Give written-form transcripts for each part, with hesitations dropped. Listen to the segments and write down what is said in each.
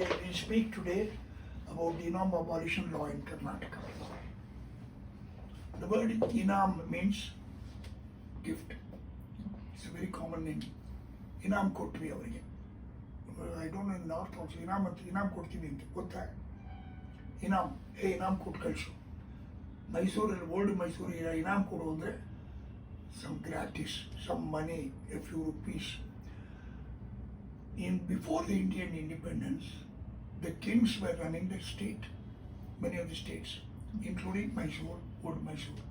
We speak today about the Enam abolition law in Karnataka. The word Enam means gift. It's a very common name. Enam ಕೊಟ್ವಿ ಅವರಿಗೆ. I don't know in North also. Enam ಕೊಡ್ತೀವಿ ಅಂತ ಗೊತ್ತಾ? Enam, Enam ಕೊಟ್ಟು ಕಳಿಸು. ಮೈಸೂರಲ್ಲಿ old Mysuru Enam ಕೊಡು ಅಂದರೆ some gratis, some money, a few rupees. Before the Indian independence, the kings were running the state, many of the states, including Mysore, old Mysore.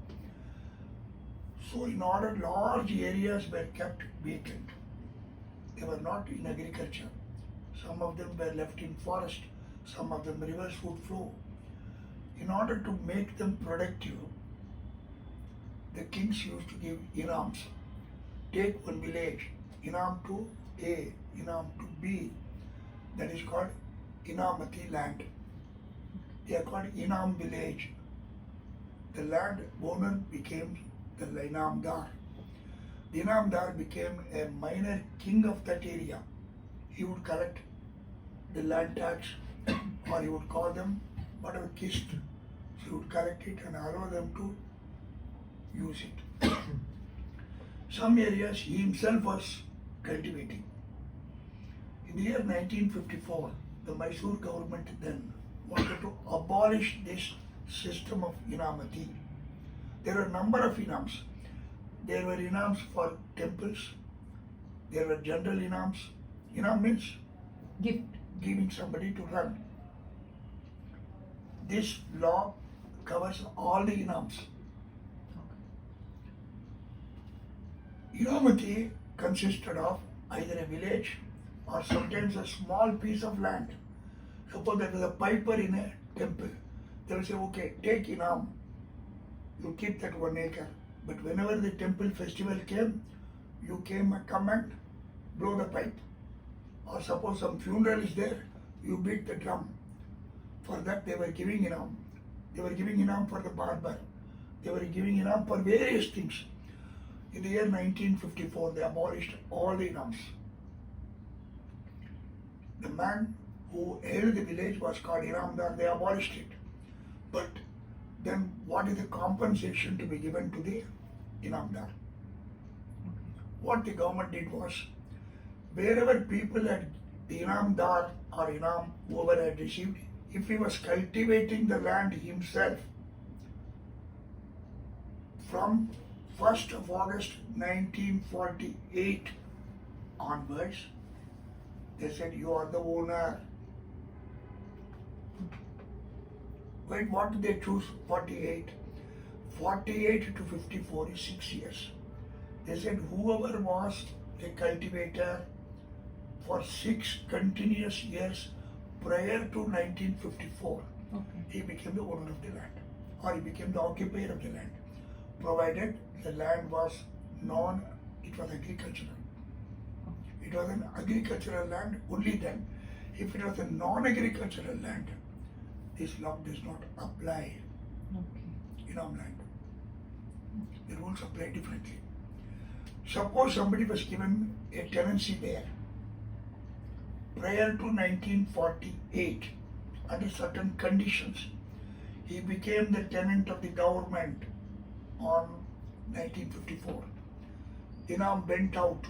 So in order, large areas were kept vacant. They were not in agriculture. Some of them were left in forest, some of them rivers would flow. In order to make them productive, the kings used to give Enams. Take one village, Enam to A, Enam to B, that is called Enamati land. They are called Enam village. The land owner became the Enamdar. The Enamdar became a minor king of that area. He would collect the land tax or he would call them whatever kist. So he would collect it and allow them to use it. Some areas he himself was cultivating. In the year 1954, the Mysore government then wanted to abolish this system of Enamati. There were a number of Enams. There were Enams for temples. There were general Enams. Enam means Gift. giving somebody to run. This law covers all the Enams. Enamati consisted of either a village or sometimes a small piece of land. Suppose there is a piper in a temple. They will say, okay, take Enam. You keep that 1 acre. But whenever the temple festival came, you come and blow the pipe. Or suppose some funeral is there, you beat the drum. For that they were giving Enam. They were giving Enam for the barber. They were giving Enam for various things. In the year 1954, they abolished all the Enams. The man who held the village was called Enamdar. They abolished it. But then what is the compensation to be given to the Enamdar? What the government did was, wherever people had the Enamdar or Enam, whoever had received, if he was cultivating the land himself, from 1st of August 1948 onwards, they said, you are the owner. Wait, what did they choose? 48. 48 to 54 is 6 years. They said whoever was a cultivator for 6 continuous years prior to 1954, he became the owner of the land, or he became the occupier of the land, provided the land was it was agricultural. It was an agricultural land only then. If it was a non-agricultural land, this law does not apply. Enam land. The rules apply differently. Suppose somebody was given a tenancy there prior to 1948 under certain conditions. He became the tenant of the government on 1954. Enam went out.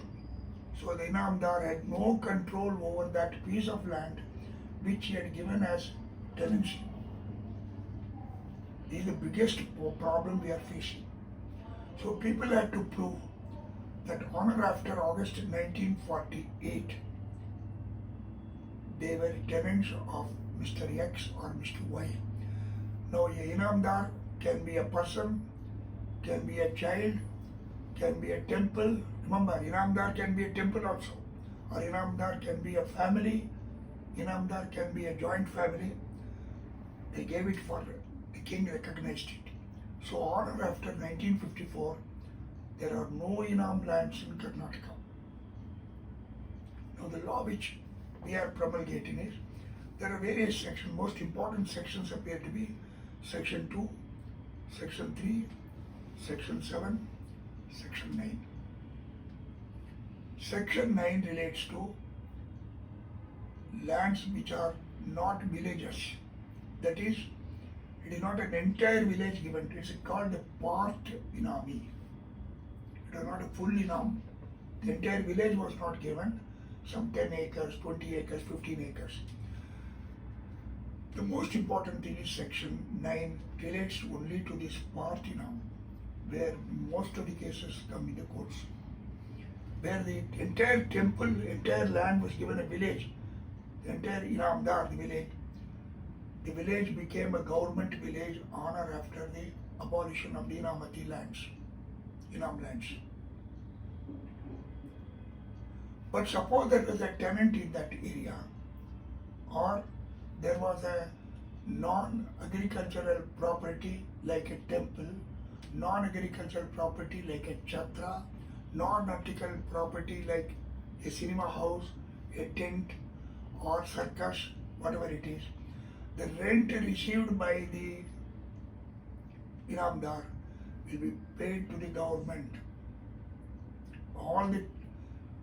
So the Enamdar had no control over that piece of land which he had given as tenancy. This is the biggest problem we are facing. So people had to prove that on or after August 1948, they were tenants of Mr. X or Mr. Y. Now, a Enamdar can be a person, can be a child, can be a temple. Remember, Enamdar can be a temple also, or Enamdar can be a family, Enamdar can be a joint family. They gave it for the king recognized it. So on or after 1954, there are no Enam lands in Karnataka. Now the law which we are promulgating is, there are various sections. Most important sections appear to be Section 2, Section 3, Section 7, Section 9. Section 9 relates to lands which are not villages. That is, it is not an entire village given. It's called a part inami. It was not a full inam. The entire village was not given. Some 10 acres, 20 acres, 15 acres. The most important thing is section 9 relates only to this part inam, where most of the cases come in the courts. Where the entire temple, entire land was given a village, the entire Inamdar, the village became a government village on or after the abolition of the Inamati lands, Inam lands. But suppose there was a tenant in that area, or there was a non-agricultural property like a temple, non-agricultural property like a chatra, non-nautical property like a cinema house, a tent or circus, whatever it is. The rent received by the Inamdar will be paid to the government. All the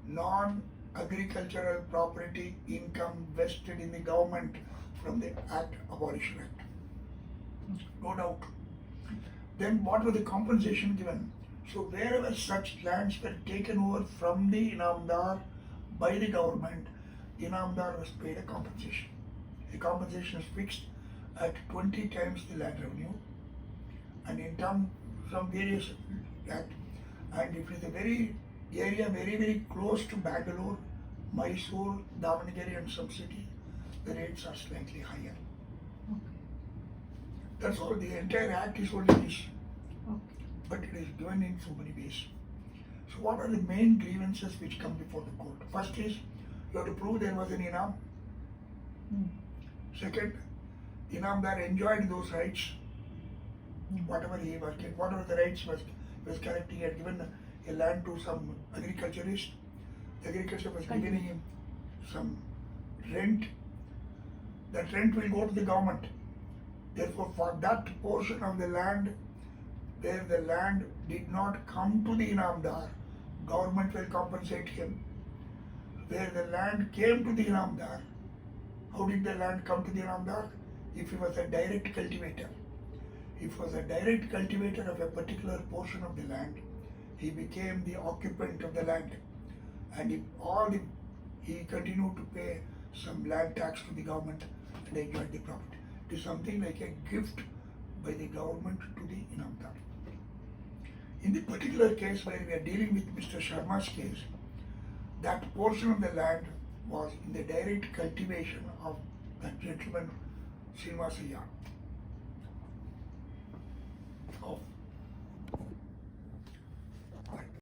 non-agricultural property income vested in the government from the Act, Abolition Act. No doubt. Then what was the compensation given? So wherever such lands were taken over from the Inamdar by the government, Inamdar was paid a compensation. The compensation is fixed at 20 times the land revenue, and in terms from various act. And if it is a very area very close to Bangalore, Mysore, Davangere and some city, the rates are slightly higher. Okay. That's all. The entire act is only this. Okay. But it is given in so many ways. So what are the main grievances which come before the court? First is, you have to prove there was an Inam. Second, Inamdar enjoyed those rights, whatever he was getting, whatever the rights he was collecting. He had given a land to some agriculturist. The agriculture was giving him some rent. That rent will go to the government. Therefore, for that portion of the land where the land did not come to the Inamdar, government will compensate him. Where the land came to the Inamdar, how did the land come to the Inamdar? If he was a direct cultivator. If he was a direct cultivator of a particular portion of the land, he became the occupant of the land. And he continued to pay some land tax to the government and enjoyed the profit. It is something like a gift by the government to the Inamdar. In the particular case where we are dealing with Mr. Sharma's case, that portion of the land was in the direct cultivation of that gentleman, Srinivasayya.